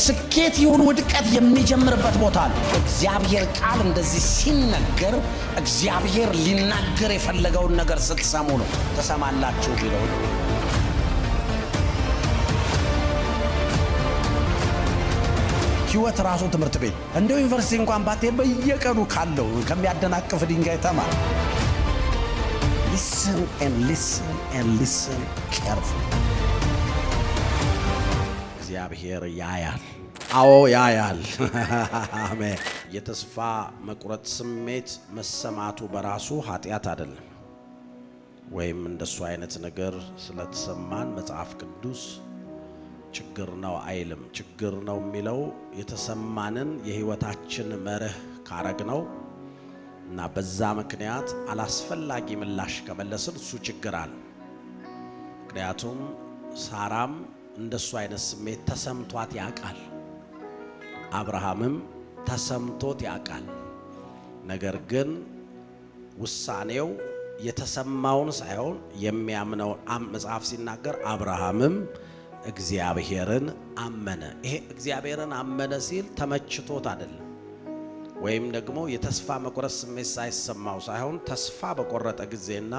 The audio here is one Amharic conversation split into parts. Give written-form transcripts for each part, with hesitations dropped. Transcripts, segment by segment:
ስኬት ይሁን ውድቀት የሚጀምርበት ቦታ ነው። እግዚአብሔር ቃል እንደዚህ ሲነገር እግዚአብሔር ሊናገር የፈለገውን ነገር ስትሰሙ ነው ተሰማላችሁ ቢለው ህይወት ራሱ ትምህርት ቤት እንደው ዩኒቨርሲቲ እንኳን ባትሄድ በየቀኑ ካለው ከሚያደናቅፍ ድንጋይ ተማር። Listen and listen and listen carefully. እግዚአብሔር ያያል። አዎ ያያል። አሜን። የተስፋ መቁረጥ ስሜት መሰማቱ በራሱ ኃጢአት አይደለም። ወይም እንደሱ አይነት ነገር ስለተሰማን መጽሐፍ ቅዱስ ችግር ነው አይልም። ችግር ነው የሚለው የተሰማንን የህይወታችን መርህ ካረግነው እና በዛ ምክንያት አላስፈላጊ ምላሽ ከመለስን እሱ ችግር አለ። ምክንያቱም ሳራም እንደሱ አይነት ስሜት ተሰምቷት ያውቃል። አብርሃምም ተሰምቶት ያውቃል። ነገር ግን ውሳኔው የተሰማውን ሳይሆን የሚያምነው መጽሐፍ ሲናገር አብርሃምም እግዚአብሔርን አመነ። ይሄ እግዚአብሔርን አመነ ሲል ተመችቶት አይደለም፣ ወይም ደግሞ የተስፋ መቁረጥ ስሜት ሳይሰማው ሳይሆን ተስፋ በቆረጠ ጊዜና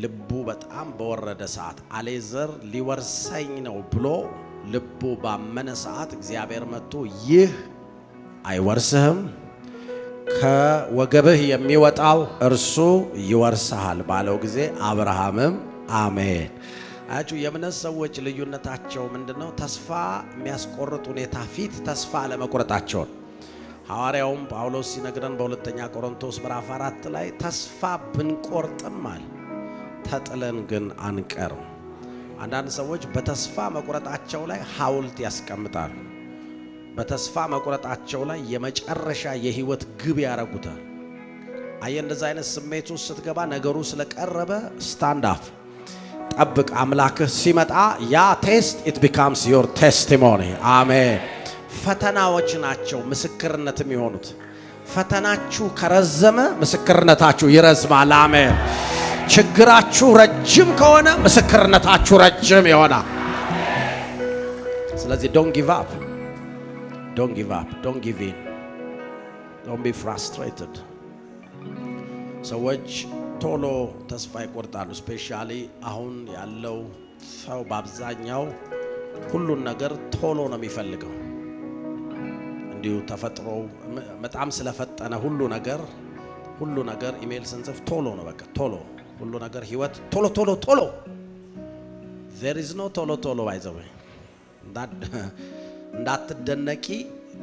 ልቡ በጣም በወረደ ሰዓት አሌዘር ሊወርሰኝ ነው ብሎ ልቡ ባመነ ሰዓት እግዚአብሔር መጥቶ ይህ አይወርስህም፣ ከወገብህ የሚወጣው እርሱ ይወርስሃል ባለው ጊዜ አብርሃምም አሜን። አያችሁ የእምነት ሰዎች ልዩነታቸው ምንድነው? ተስፋ የሚያስቆርጥ ሁኔታ ፊት ተስፋ አለመቁረጣቸው። ሐዋርያውም ጳውሎስ ሲነግረን በሁለተኛ ቆሮንቶስ ምዕራፍ 4 ላይ ተስፋ ብንቆርጥም አለ ተጥለን ግን አንቀርም። አንዳንድ ሰዎች በተስፋ መቁረጣቸው ላይ ሐውልት ያስቀምጣሉ። በተስፋ መቁረጣቸው ላይ የመጨረሻ የህይወት ግብ ያረጉታል። አየ እንደዛ አይነት ስሜት ውስጥ ስትገባ ነገሩ ስለቀረበ ስታንድ አፕ ጠብቅ። አምላክህ ሲመጣ ያ ቴስት it becomes your testimony። አሜን። ፈተናዎች ናቸው ምስክርነት የሚሆኑት። ፈተናችሁ ከረዘመ ምስክርነታችሁ ይረዝማል። አሜን። ችግራችሁ ረጅም ከሆነ ምስክርነታችሁ ረጅም ይሆናል። ስለዚህ don't give up, don't give up, don't give in, don't be frustrated። ሰዎች ቶሎ ተስፋ ይቆርጣሉ። ስፔሻሊ አሁን ያለው ሰው በአብዛኛው ሁሉን ነገር ቶሎ ነው የሚፈልገው። እንዲሁ ተፈጥሮ በጣም ስለፈጠነ ሁሉ ነገር ኢሜል ስንጽፍ ቶሎ ነው፣ በቃ ቶሎ ሁሉ ነገር ህይወት ቶሎ there is no ቶሎ by the way። እንዳትደነቂ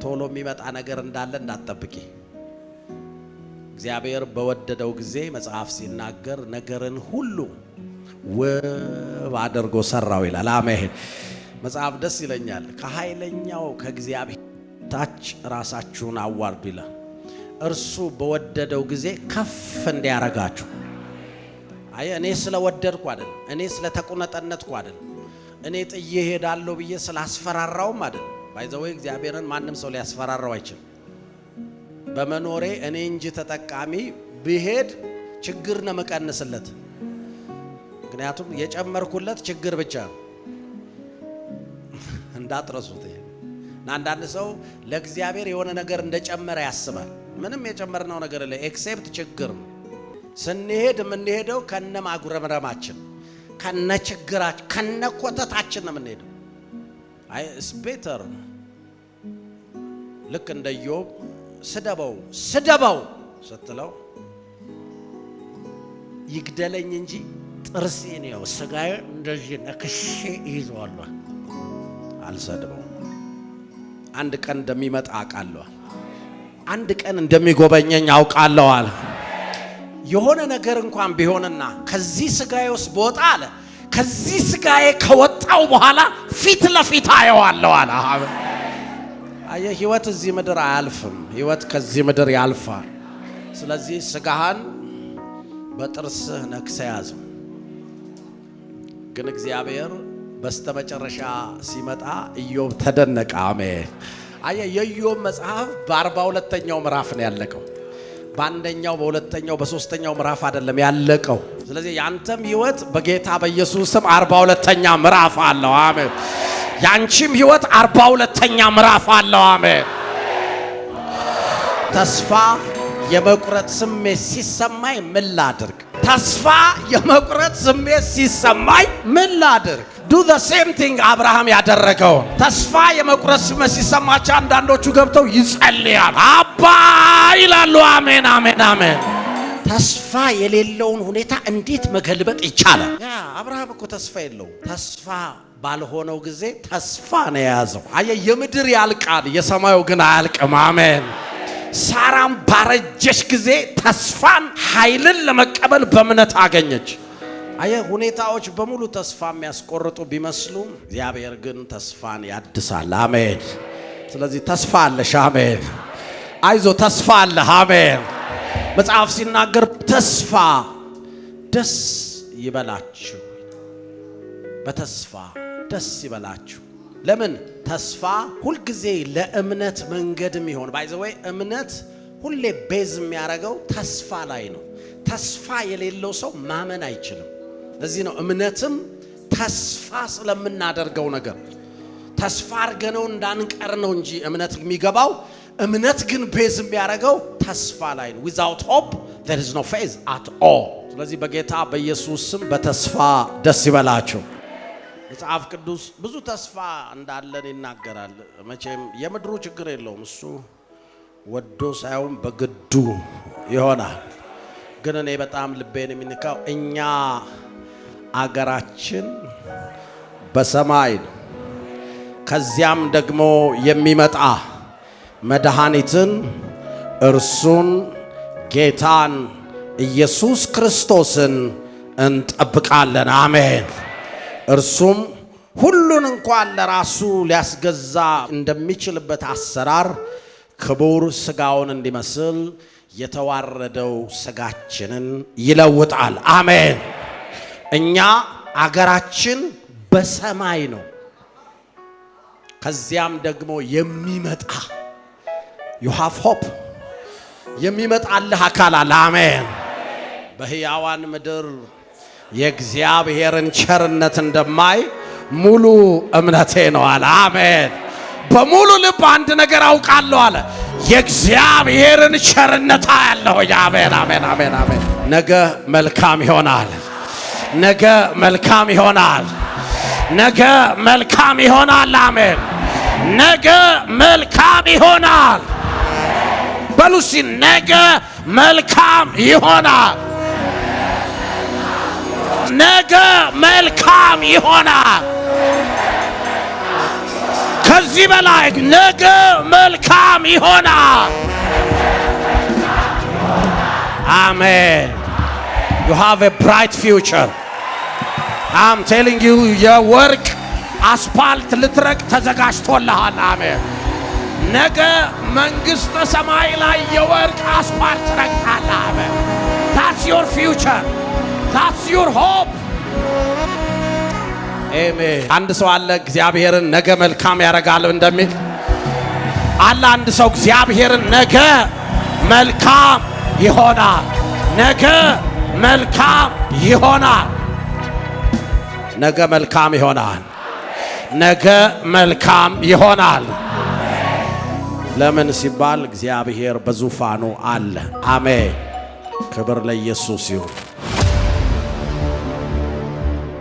ቶሎ የሚመጣ ነገር እንዳለ እንዳትጠብቂ። እግዚአብሔር በወደደው ጊዜ መጽሐፍ ሲናገር ነገርን ሁሉ ውብ አድርጎ ሰራው ይላል። አሜን። መጽሐፍ ደስ ይለኛል። ከኃይለኛው ከእግዚአብሔር ታች ራሳችሁን አዋርዱ ይላል። እርሱ በወደደው ጊዜ ከፍ እንዲያረጋችሁ። አይ እኔ ስለወደድኩ አይደል፣ እኔ ስለተቆነጠነትኩ አይደል፣ እኔ ጥዬ ሄዳለሁ ብዬ ስላስፈራራውም አይደል። ባይዘው እግዚአብሔርን ማንም ሰው ሊያስፈራራው አይችልም። በመኖሬ እኔ እንጂ ተጠቃሚ ብሄድ ችግር ነው መቀነስለት። ምክንያቱም የጨመርኩለት ችግር ብቻ እንዳትረሱት። አንዳንድ ሰው ለእግዚአብሔር የሆነ ነገር እንደጨመረ ያስባል። ምንም የጨመርነው ነገር የለ ኤክሴፕት ችግር። ስንሄድ የምንሄደው ከነ ማጉረምረማችን፣ ከነ ችግራችን፣ ከነ ኮተታችን ነው የምንሄደው። አይ ኢትስ ቤተር ልክ እንደ ኢዮብ ስደበው ስትለው ይግደለኝ እንጂ ጥርሴን ነው ስጋዬ እንደዚህ ነክሼ ይዟል አልሰደበው። አንድ ቀን እንደሚመጣ አውቃለሁ፣ አንድ ቀን እንደሚጎበኘኝ አውቃለሁ አለ። የሆነ ነገር እንኳን ቢሆንና ከዚህ ስጋዬ ውስጥ ቦጣ አለ፣ ከዚህ ስጋዬ ከወጣው በኋላ ፊት ለፊት አየዋለሁ አለ። አየ ህይወት እዚህ ምድር አያልፍም፣ ህይወት ከዚህ ምድር ያልፋል። ስለዚህ ስጋህን በጥርስህ ነክሰህ ያዘው። ግን እግዚአብሔር በስተመጨረሻ ሲመጣ ኢዮብ ተደነቀ። አሜን። አየ የኢዮብ መጽሐፍ በ42ኛው ምዕራፍ ነው ያለቀው። በአንደኛው በሁለተኛው በሶስተኛው ምዕራፍ አይደለም ያለቀው። ስለዚህ ያንተም ህይወት በጌታ በኢየሱስ ስም 42ኛ ምዕራፍ አለው። አሜን። ያንቺም ህይወት 42ኛ ምዕራፍ አለው። አሜን። ተስፋ የመቁረጥ ስሜት ሲሰማኝ ምን ላድርግ? ተስፋ የመቁረጥ ስሜት ሲሰማኝ ምን ላድርግ? do the same thing አብርሃም ያደረገው። ተስፋ የመቁረጥ ስሜት ሲሰማቸው አንዳንዶቹ ገብተው ይጸልያል፣ አባ ይላሉ። አሜን አሜን አሜን። ተስፋ የሌለውን ሁኔታ እንዴት መገልበጥ ይቻላል? አብርሃም እኮ ተስፋ የለውም። ተስፋ ባልሆነው ጊዜ ተስፋ ነው የያዘው። አየ የምድር ያልቃል፣ የሰማዩ ግን አያልቅም። አሜን። ሳራም ባረጀች ጊዜ ተስፋን ኃይልን ለመቀበል በእምነት አገኘች። አየ ሁኔታዎች በሙሉ ተስፋ የሚያስቆርጡ ቢመስሉም እግዚአብሔር ግን ተስፋን ያድሳል። አሜን። ስለዚህ ተስፋ አለሽ። አሜን። አይዞ ተስፋ አለ። አሜን። መጽሐፍ ሲናገር ተስፋ ደስ ይበላችሁ፣ በተስፋ ደስ ይበላችሁ። ለምን? ተስፋ ሁልጊዜ ለእምነት መንገድም ይሆን ባይዘወይ እምነት ሁሌ ቤዝ የሚያደርገው ተስፋ ላይ ነው። ተስፋ የሌለው ሰው ማመን አይችልም። ለዚህ ነው እምነትም ተስፋ ስለምናደርገው ነገር ተስፋ አድርገነው እንዳንቀር ነው እንጂ እምነት የሚገባው። እምነት ግን ቤዝ የሚያደርገው ተስፋ ላይ ነው። without hope there is no faith at all። ስለዚህ በጌታ በኢየሱስ ስም በተስፋ ደስ ይበላችሁ። መጽሐፍ ቅዱስ ብዙ ተስፋ እንዳለን ይናገራል። መቼም የምድሩ ችግር የለውም፣ እሱ ወዶ ሳይሆን በግዱ ይሆናል። ግን እኔ በጣም ልቤን የሚነካው እኛ አገራችን በሰማይ ነው። ከዚያም ደግሞ የሚመጣ መድኃኒትን እርሱን ጌታን ኢየሱስ ክርስቶስን እንጠብቃለን። አሜን። እርሱም ሁሉን እንኳን ለራሱ ሊያስገዛ እንደሚችልበት አሰራር ክቡር ስጋውን እንዲመስል የተዋረደው ስጋችንን ይለውጣል። አሜን። እኛ አገራችን በሰማይ ነው። ከዚያም ደግሞ የሚመጣ you have hope የሚመጣልህ አካል አለ። አሜን። በሕያዋን ምድር የእግዚአብሔርን ቸርነት እንደማይ ሙሉ እምነቴ ነው አለ። አሜን። በሙሉ ልብ አንድ ነገር አውቃለሁ አለ፣ የእግዚአብሔርን ቸርነት አያለሁ። አሜን አሜን አሜን አሜን። ነገ መልካም ይሆናል። ነገ መልካም ይሆናል። ነገ መልካም ይሆናል። አሜን። ነገ መልካም ይሆናል። በሉሲ ነገ መልካም ይሆናል። ነገ መልካም ይሆናል። ከዚህ በላይ ነገ መልካም ይሆናል። አሜን። You have a bright future. I'm telling you, የወርቅ አስፓልት ልትረቅ ተዘጋጅቶልሃል። አሜን። ነገ መንግሥተ ሰማይ ላይ የወርቅ አስፓልት ረግጣለህ። አሜን። That's your future. That's your hope. አሜን። አንድ ሰው አለ እግዚአብሔርን ነገ መልካም ያደርጋል እንደሚል አለ። አንድ ሰው እግዚአብሔርን ነገ መልካም ይሆናል፣ ነገ መልካም ይሆናል፣ ነገ መልካም ይሆናል፣ ነገ መልካም ይሆናል። ለምን ሲባል እግዚአብሔር በዙፋኑ አለ። አሜን። ክብር ለኢየሱስ ይሁን።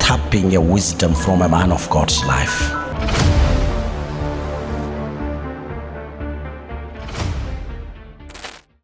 Tapping a wisdom from a man of God's life.